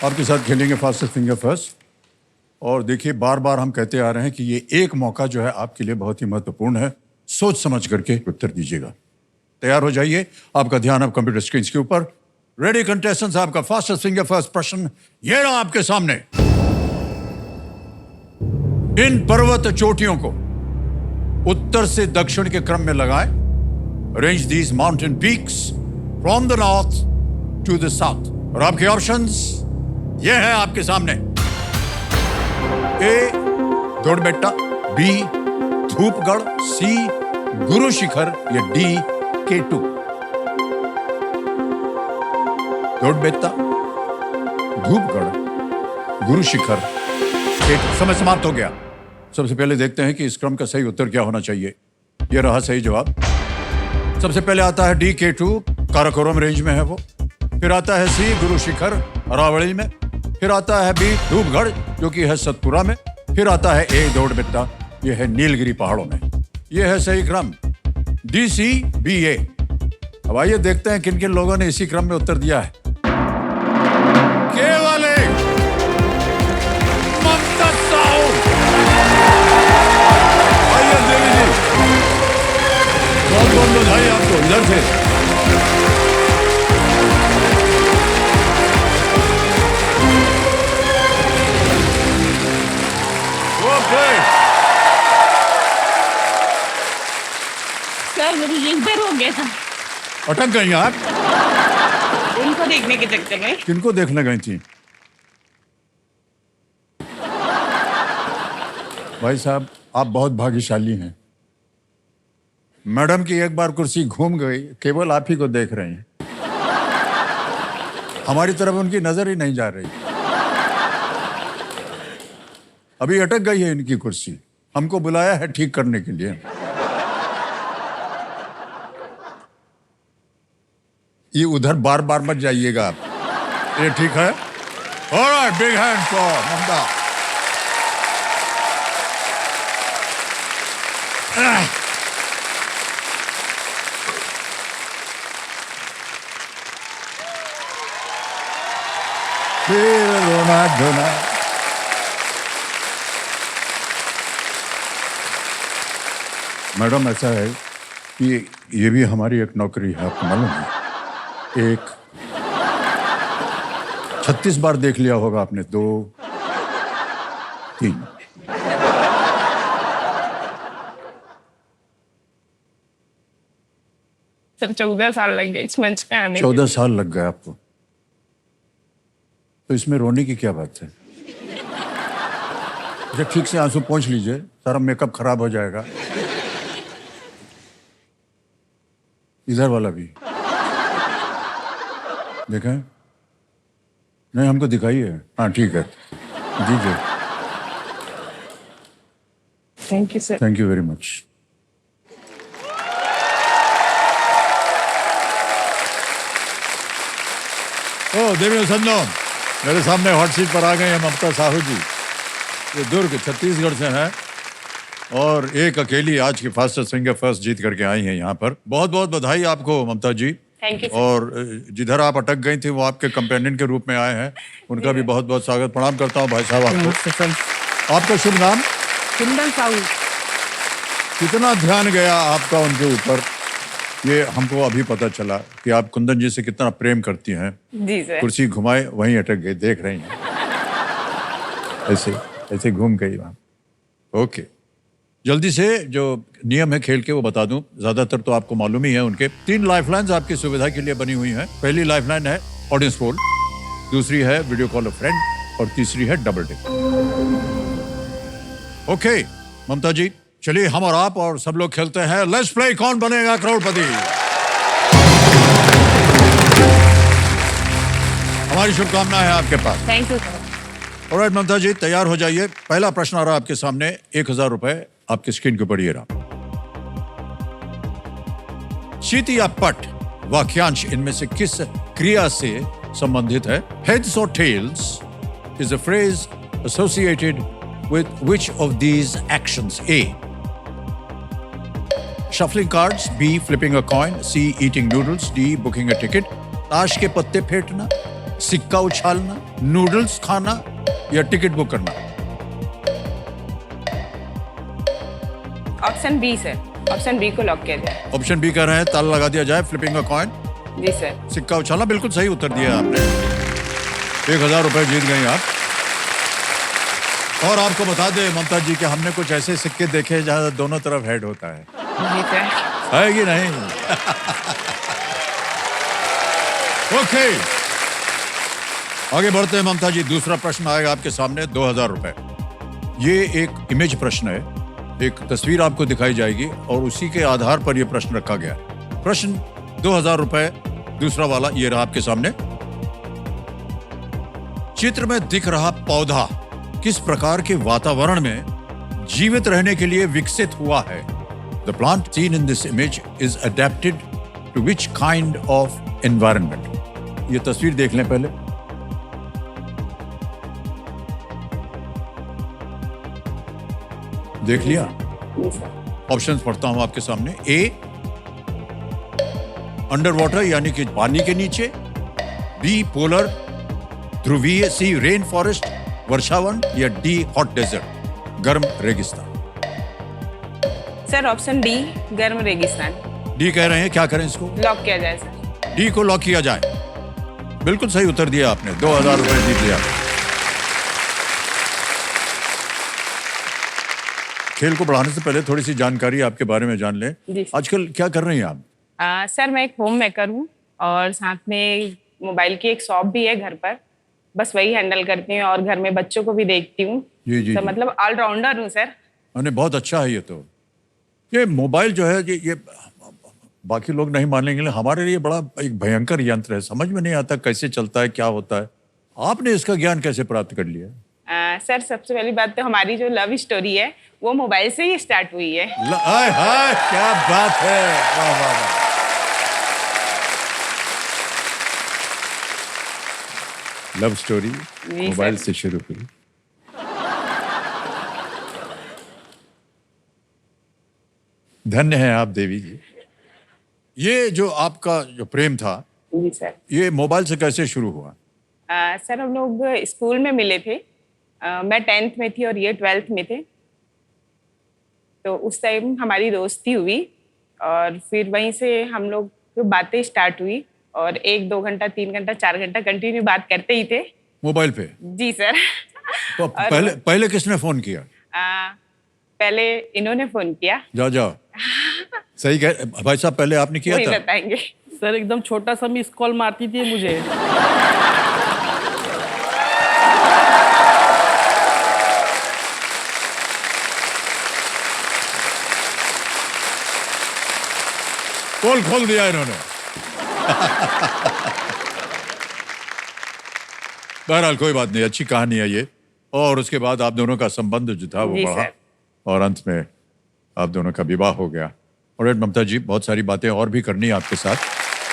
आपके साथ खेलेंगे फास्टेस्ट फिंगर फर्स्ट। और देखिए, बार बार हम कहते आ रहे हैं कि ये एक मौका जो है आपके लिए बहुत ही महत्वपूर्ण है। सोच समझ करके उत्तर दीजिएगा। तैयार हो जाइए, आपका ध्यान अब कंप्यूटर स्क्रीन के ऊपर। रेडी कंटेस्टेंट्स, आपका फास्टेस्ट फिंगर फर्स्ट प्रश्न ये रहा आपके सामने। इन पर्वत चोटियों को उत्तर से दक्षिण के क्रम में लगाएं। Arrange these mountain peaks from the north to the south. और आपके ऑप्शंस ये हैं आपके सामने। ए दौड़बेट्टा, बी धूपगढ़, सी गुरु शिखर या D K2। दौड़बेट्टा, Dhupgarh, Guru Shikhar, K2। समय समाप्त हो गया। सबसे पहले देखते हैं कि इस क्रम का सही उत्तर क्या होना चाहिए। यह रहा सही जवाब। सबसे पहले आता है डी K2, काराकोरम रेंज में है वो। फिर आता है सी गुरु शिखर, अरावली में। फिर आता है बी धूपगढ़, जो कि है सतपुरा में। फिर आता है ए दौड़बेट्टा, यह है नीलगिरी पहाड़ों में। यह है सही क्रम DCBA। अब आइए देखते हैं किन किन लोगों ने इसी क्रम में उत्तर दिया है। केवल एक ममता साहू। आइए देवी जी, बहुत बहुत बधाई आपको इधर से। सर मुझे एक बार हो गया था। अटक गई आप? उनको देखने के चक्कर में। किनको देखने गई थी? भाई साहब, आप बहुत भाग्यशाली हैं। मैडम की एक बार कुर्सी घूम गई, केवल आप ही को देख रही हैं। हमारी तरफ उनकी नजर ही नहीं जा रही। अभी अटक गई है इनकी कुर्सी। हमको बुलाया है ठीक करने के लिए। ये उधर बार बार मत जाइएगा आप। ये ठीक है? ऑलराइट, बिग हैंड फॉर ममता। फिर रोना धोना। मैडम, ऐसा है कि ये भी हमारी एक नौकरी है, आपको मालूम है। एक 36 बार देख लिया होगा आपने। 2 3 सर 14 साल लग गए इस मंच पे आने 14 साल लग गए आपको। तो इसमें रोने की क्या बात है? अच्छा, ठीक से आंसू पोंछ लीजिए, सारा मेकअप खराब हो जाएगा। इधर वाला भी देखा है? नहीं, हमको दिखाइए। हाँ ठीक है, दीजिए। Thank you sir. Thank you very much. ओ देवी संदो, मेरे सामने हॉट सीट पर आ गए हैं ममता साहू जी। ये दुर्ग छत्तीसगढ़ से हैं और एक अकेली आज की फास्टेस्ट फिंगर फर्स्ट जीत करके आई हैं यहाँ पर। बहुत बहुत बधाई आपको ममता जी। Thank you. और जिधर आप अटक गई थी वो आपके कंपेनियन के रूप में आए हैं, उनका भी बहुत बहुत स्वागत। प्रणाम करता हूँ भाई साहब आपको। आपका शुभ नाम? कुंदन साहू। कितना ध्यान गया आपका उनके ऊपर, ये हमको अभी पता चला कि आप कुंदन जी से कितना प्रेम करती हैं। जी सर। कुर्सी घुमाए वहीं अटक गए, देख रही हैं। ऐसे ऐसे घूम गई वहां। ओके, जल्दी से जो नियम है खेल के वो बता दूं। ज्यादातर तो आपको मालूम ही है उनके। 3 लाइफलाइंस आपकी सुविधा के लिए बनी हुई हैं। पहली लाइफलाइन है ऑडियंस पोल, दूसरी है वीडियो कॉल अ फ्रेंड और तीसरी है डबल टिक। ओके ममता जी, चलिए हम और आप और सब लोग खेलते हैं लेट्स प्ले कौन बनेगा करोड़पति। हमारी शुभकामनाएं हैं आपके पास। Thank you sir. Alright Mamata ji, तैयार हो जाइए। पहला प्रश्न आ रहा आपके सामने। 1000 रुपए आपकी स्क्रीन के ऊपर ये रहा। शीत या पट वाक्यांश इनमें से किस क्रिया से संबंधित है? हेड्स और tails is a phrase associated with which of these actions? A. Shuffling cards. B. Flipping a coin. C. Eating noodles. D. Booking a ticket. ताश के पत्ते फेंटना, सिक्का उछालना, नूडल्स खाना या टिकट बुक करना? Option B sir, option B को lock किया जाए। ऑप्शन बी कह रहे हैं, ताला लगा दिया जाए, फ्लिपिंग अ कॉइन। जी सर। सिक्का उछालना, बिल्कुल सही उत्तर दिया आपने। 1000 रुपए जीत गई आप। और आपको बता दें ममता जी कि हमने कुछ ऐसे सिक्के देखे जहां दोनों तरफ हेड होता है। जी सर। है कि नहीं? ओके, आगे बढ़ते हैं ममता जी। दूसरा प्रश्न आएगा आपके सामने, 2000 रुपए। ये एक इमेज प्रश्न है, एक तस्वीर आपको दिखाई जाएगी और उसी के आधार पर यह प्रश्न रखा गया है। प्रश्न 2000 रुपए, दूसरा वाला ये रहा आपके सामने। चित्र में दिख रहा पौधा किस प्रकार के वातावरण में जीवित रहने के लिए विकसित हुआ है? The plant seen in this image is adapted to which kind of environment? ये तस्वीर देख लें पहले। देख लिया? जी सर। ऑप्शंस पढ़ता हूं आपके सामने। ए, अंडर वाटर यानी कि पानी के नीचे। बी, पोलर ध्रुवीय। सी, रेन फॉरेस्ट वर्षावन। या डी, हॉट डेजर्ट गर्म रेगिस्तान? सर ऑप्शन डी, गर्म रेगिस्तान। डी कह रहे हैं, क्या करें इसको? लॉक किया जाए सर। डी को लॉक किया जाए। बिल्कुल सही उत्तर दिया आपने, 2000 रुपए जीत लिया। खेल को बढ़ाने से पहले थोड़ी सी जानकारी आपके बारे में जान लें। जी सर। आजकल क्या कर रही हैं आप? सर मैं एक होम मेकर हूँ और साथ में मोबाइल की एक शॉप भी है घर पर। बस वही हैंडल करती हूँ और घर में बच्चों को भी देखती हूँ। जी जी तो जी। मतलब ऑलराउंडर हूँ सर। अरे बहुत अच्छा है ये तो। ये मोबाइल जो है ये बाकी लोग नहीं मानेंगे, लेकिन हमारे लिए बड़ा एक भयंकर यंत्र है। समझ में नहीं आता कैसे चलता है, क्या होता है। आपने इसका ज्ञान कैसे प्राप्त कर लिया? सर सबसे पहली बात तो हमारी जो लव स्टोरी है वो मोबाइल से ही स्टार्ट हुई है। हाय हाय, क्या बात है, वाह वाह वाह। लव स्टोरी मोबाइल से शुरू हुई। धन्य है आप देवी जी। ये जो आपका जो प्रेम था, जी सर। ये मोबाइल से कैसे शुरू हुआ? सर हम लोग स्कूल में मिले थे। मैं 10th में थी और ये 12th में थे। तो उस टाइम हमारी दोस्ती हुई और फिर वहीं से हम लोग तो बातें स्टार्ट हुई और 1, 2 घंटा, 3 घंटा, 4 घंटा कंटिन्यू बात करते ही थे मोबाइल पे? जी सर। तो पहले किसने फोन किया? पहले इन्होंने फोन किया। जाओ सही कह भाई साहब, पहले आपने किया वही था? बताएंगे। सर एकदम छोटा सा मिस कॉल मारती थी मुझे। पोल खोल दिया इन्होंने। बहरहाल कोई बात नहीं, अच्छी कहानी है ये। और उसके बाद आप दोनों का संबंध जो था वो जी बढ़ा सर। और अंत में आप दोनों का विवाह हो गया। और ममता जी, बहुत सारी बातें और भी करनी है आपके साथ,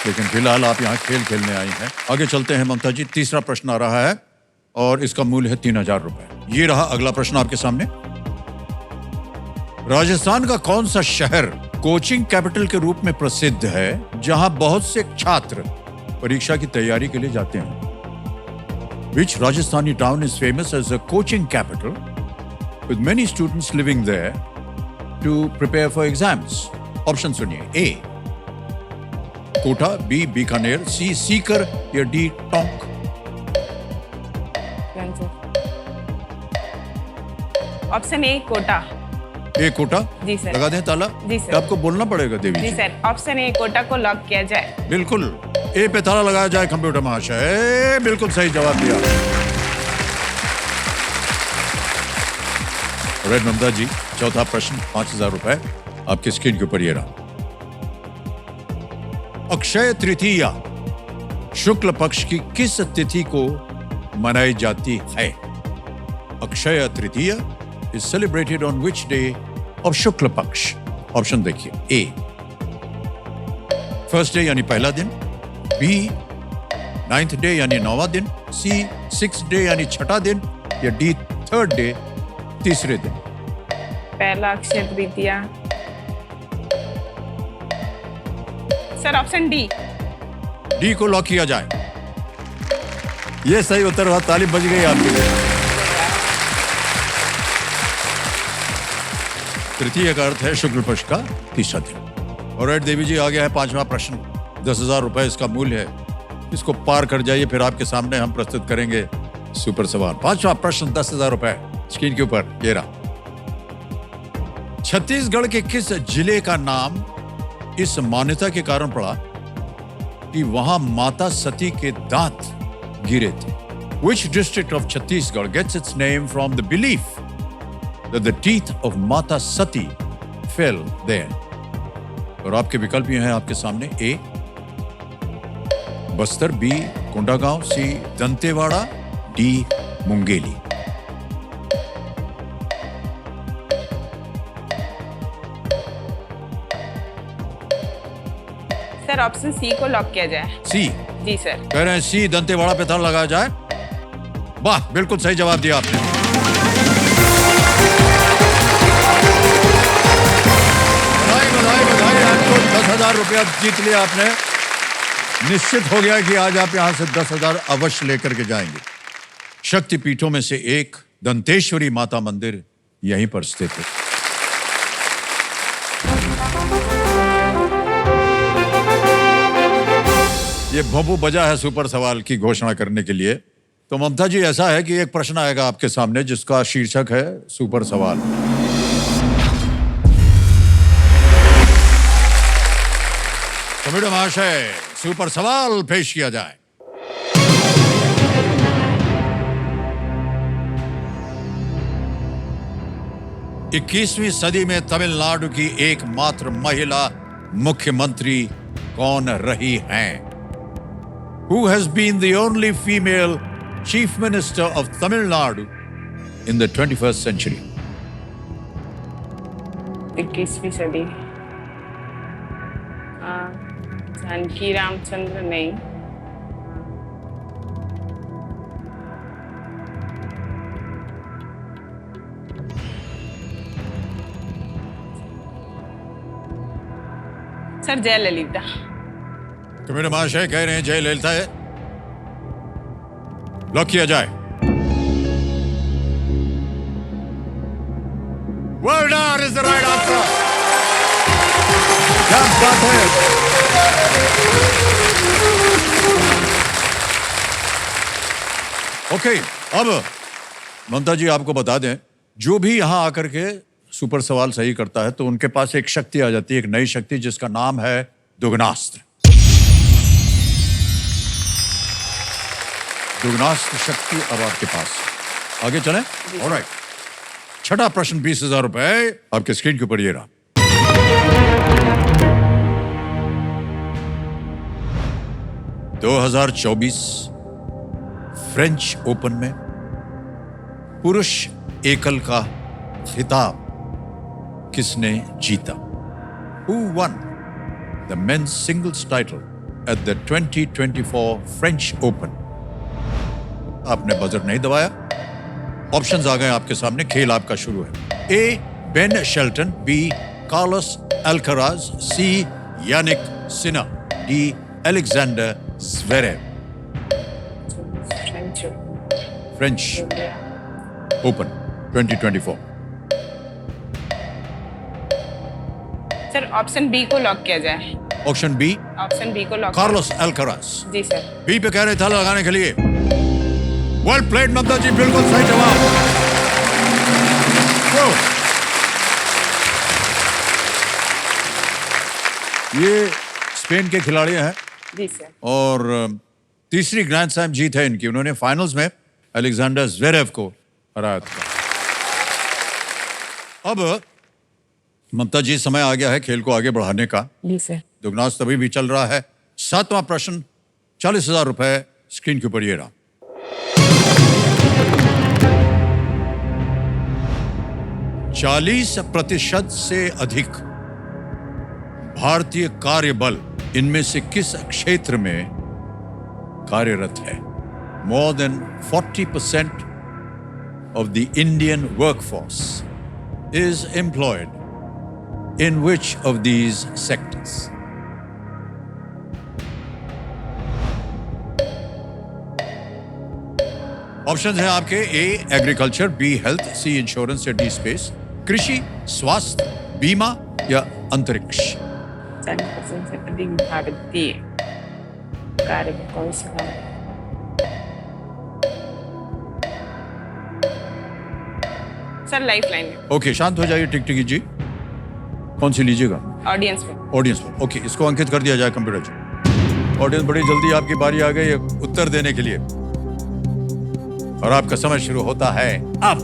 लेकिन फिलहाल आप यहाँ खेल खेलने आई हैं। आगे चलते हैं ममता जी। तीसरा प्रश्न आ रहा है और इसका मूल्य है 3000 रुपए। ये रहा अगला प्रश्न आपके सामने। राजस्थान का कौन सा शहर कोचिंग कैपिटल के रूप में प्रसिद्ध है, जहां बहुत से छात्र परीक्षा की तैयारी के लिए जाते हैं? Which Rajasthani town is famous as a coaching capital, with many students living there to prepare for exams? Option सुनिए। A, Kota. B, Bikaner. C, Sikar. या D, Tonk? Option A, Kota. A, Kota? जी सर। लगा दें ताला? जी सर। आपको बोलना पड़ेगा देवी जी जी। सर, ऑप्शन ए, कोटा को लॉक किया जाए। बिल्कुल, ए पे ताला लगाया जाए कंप्यूटर महाशय। बिल्कुल सही जवाब दिया। रेड ममता जी, चौथा प्रश्न, 5000 रुपए आपके स्क्रीन के ऊपर ये रहा। अक्षय तृतीया शुक्ल पक्ष की किस तिथि को मनाई जाती है? Akshaya Tritiya is celebrated on which day of Shukla Paksha? Option देखिए। ए, फर्स्ट डे यानी पहला दिन। बी, 9th डे यानी 9वां दिन। सी, 6th डे यानी 6ठा दिन। या डी, 3rd डे, तीसरे दिन? पहला Akshaya Tritiya. Sir option D. D को लॉक किया जाए। ये सही उत्तर हुआ, तालीम बज गई आपके लिए। तृतीय का अर्थ है शुक्ल पक्ष का तीसरा दिन। और देवी जी, आ गया है पांचवा प्रश्न। 10,000 रुपए इसका मूल्य है। इसको पार कर जाइए, फिर आपके सामने हम प्रस्तुत करेंगे सुपर सवाल। पांचवा प्रश्न, 10,000 रुपए स्क्रीन के ऊपर ये रहा। छत्तीसगढ़ के किस जिले का नाम इस मान्यता के कारण पड़ा कि वहां माता सती के दांत गिरे थे? Which district of Chhattisgarh gets its name from the belief that the teeth of Mata Sati fell there? और आपके विकल्प ये हैं आपके सामने। A Bastar, B Kondagaon, C Dantewada, D Mungeli. Sir option C को लॉक किया जाए। सी जी सर। कह रहे हैं सी दंतेवाड़ा पे था लगाया जाए। वाह, बिल्कुल सही जवाब दिया आपने। बधाई बधाई बधाई, आपको 10,000 रुपया जीत लिया आपने। निश्चित हो गया कि आज आप यहां से 10,000 अवश्य लेकर के जाएंगे। शक्तिपीठों में से एक दंतेश्वरी माता मंदिर यहीं पर स्थित है। ये भोंपू बजा है सुपर सवाल की घोषणा करने के लिए। तो ममता जी, ऐसा है कि एक प्रश्न आएगा आपके सामने जिसका शीर्षक है सुपर सवाल। कमेटी महाशय, सुपर सवाल पेश किया जाए। इक्कीसवीं सदी में तमिलनाडु की एकमात्र महिला मुख्यमंत्री कौन रही हैं? Who has been the only female chief minister of Tamil Nadu in the 21st century? 21वीं सदी। जानकी रामचंद्र नहीं। सर जयललिता। कमेटी महाशय कह रहे हैं जयललिता है। लॉक किया जाए। Well done is the right answer. क्या बात है। ओके, अब ममता जी आपको बता दें, जो भी यहां आकर के सुपर सवाल सही करता है तो उनके पास एक शक्ति आ जाती है, एक नई शक्ति जिसका नाम है दुगनास्त्र। दुगनास्त्र शक्ति अब आपके पास। आगे चलें। ऑलराइट, छठा प्रश्न, 20,000 रुपए आपके स्क्रीन के ऊपर ये रहा। 2024 फ्रेंच ओपन में पुरुष एकल का खिताब किसने जीता? Who won the men's singles title at the 2024 French Open? आपने बजर नहीं दबाया। ऑप्शंस आ गए आपके सामने, खेल आपका शुरू है। A Ben Shelton, B Carlos Alcaraz, C Jannik Sinner, D Alexander Zverev. French Open 2024। Sir option B को लॉक किया जाए। ऑप्शन बी, ऑप्शन बी को लॉक। Carlos Alcaraz. जी सर। बी पे कह रहे थे लगाने के लिए। वेल प्लेड ममता जी, बिल्कुल सही जवाब। ये स्पेन के खिलाड़ी हैं। जी सर। और तीसरी ग्रैंड स्लैम जीत है इनकी। उन्होंने फाइनल्स में अलेक्जेंडर ज़्वेरेव को हराया था। अब ममता जी, समय आ गया है खेल को आगे बढ़ाने का। जी सर। दुगनास तभी भी चल रहा है। सातवां प्रश्न, 40,000 रुपए स्क्रीन के ऊपर ये रहा। 40% से अधिक भारतीय कार्यबल इनमें से किस क्षेत्र में कार्यरत है? More than 40% of the Indian workforce is employed in which of these sectors? Options हैं आपके ए agriculture, be health, C insurance या डी स्पेस, कृषि, स्वास्थ्य, बीमा या अंतरिक्ष। 100% से अधिक भारतीय कार्य में कौन सा है? सर लाइफलाइन में। ओके, शांत हो जाइए टिकटिकी जी। कौन सी लीजिएगा? ऑडियंस में। ऑडियंस में। ओके, इसको अंकित कर दिया जाए कंप्यूटर जी। ऑडियंस, बड़ी जल्दी आपकी बारी आ गई है उत्तर देने के लिए और आपका समय शुरू होता है अब।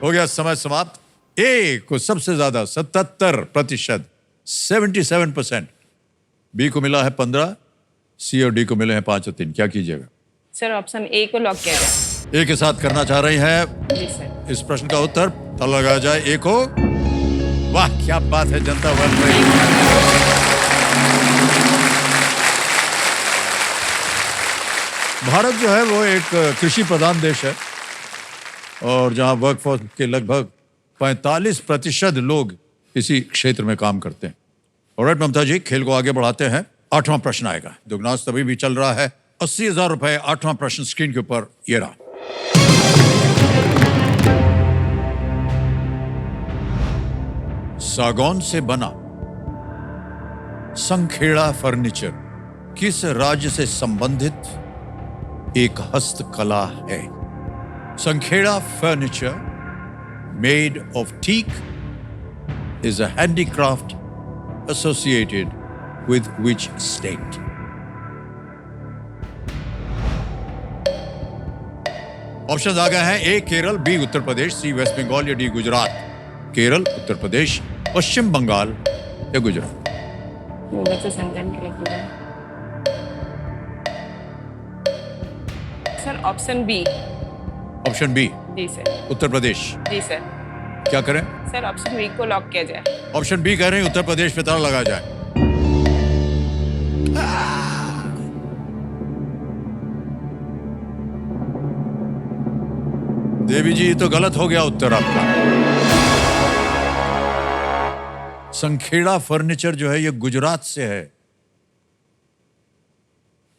हो गया समय समाप्त। ए को सबसे ज्यादा 77%, 77%, बी को मिला है 15, सी और डी को मिले हैं 5 और 3। क्या कीजिएगा? सर ऑप्शन ए को लॉक किया जाए। ए के साथ करना चाह रही हैं जी सर। इस प्रश्न का उत्तर तो लगाया जाए ए को। वाह क्या बात है, जनता बन रही है। भारत जो है वो एक कृषि प्रधान देश है और जहां वर्कफोर्स के लगभग 45% लोग इसी क्षेत्र में काम करते हैं। ऑलराइट ममता जी, खेल को आगे बढ़ाते हैं। 8वां प्रश्न आएगा। दुगनास तभी भी चल रहा है। 80,000 रुपए। 8वां प्रश्न स्क्रीन के ऊपर ये रहा। सागौन से बना संखेड़ा फर्नीचर किस राज्य से संबंधित एक हस्तकला है? Sankheda furniture made of teak is a handicraft associated with which state? Options आ गए हैं। A Kerala, B Uttar Pradesh, C West Bengal या डी गुजरात। केरल, उत्तर प्रदेश, पश्चिम बंगाल या गुजरात। मुझे तो संजन के लिए sir option B. Option B जी सर। उत्तर प्रदेश। जी सर। क्या करें? सर ऑप्शन बी को लॉक किया जाए। ऑप्शन बी कह रहे हैं उत्तर प्रदेश पे ताला लगाया जाए। देवी जी, ये तो गलत हो गया उत्तर आपका। संखेड़ा फर्नीचर जो है ये गुजरात से है।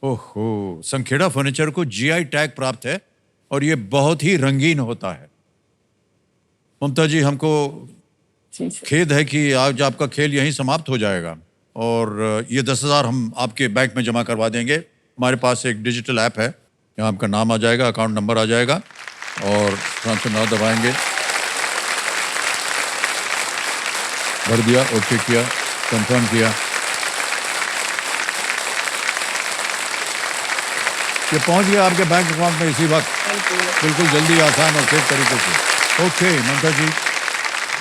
ओहो, संखेड़ा फर्नीचर को जीआई टैग प्राप्त है और ये बहुत ही रंगीन होता है। ममता जी, हमको जी सर। खेद है कि आज आपका खेल यहीं समाप्त हो जाएगा और ये 10,000 हम आपके बैंक में जमा करवा देंगे। हमारे पास एक डिजिटल ऐप है, यहाँ आपका नाम आ जाएगा, अकाउंट नंबर आ जाएगा और ट्रांसफर नाउ दबाएंगे। भर दिया, ओके किया, कंफर्म किया। ये पहुंच गया आपके बैंक अकाउंट में इसी वक्त, बिल्कुल जल्दी, आसान और तेज तरीके से। ओके ममता जी,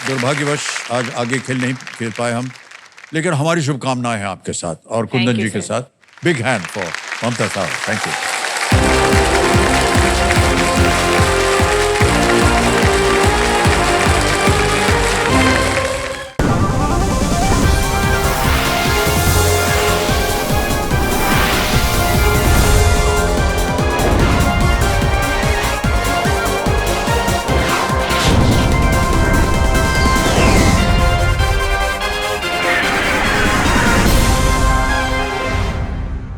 दुर्भाग्यवश आज आगे खेल नहीं खेल पाए हम, लेकिन हमारी शुभकामनाएं हैं आपके साथ और कुंदन जी के साथ। बिग हैंड फॉर ममता साहब। Thank you.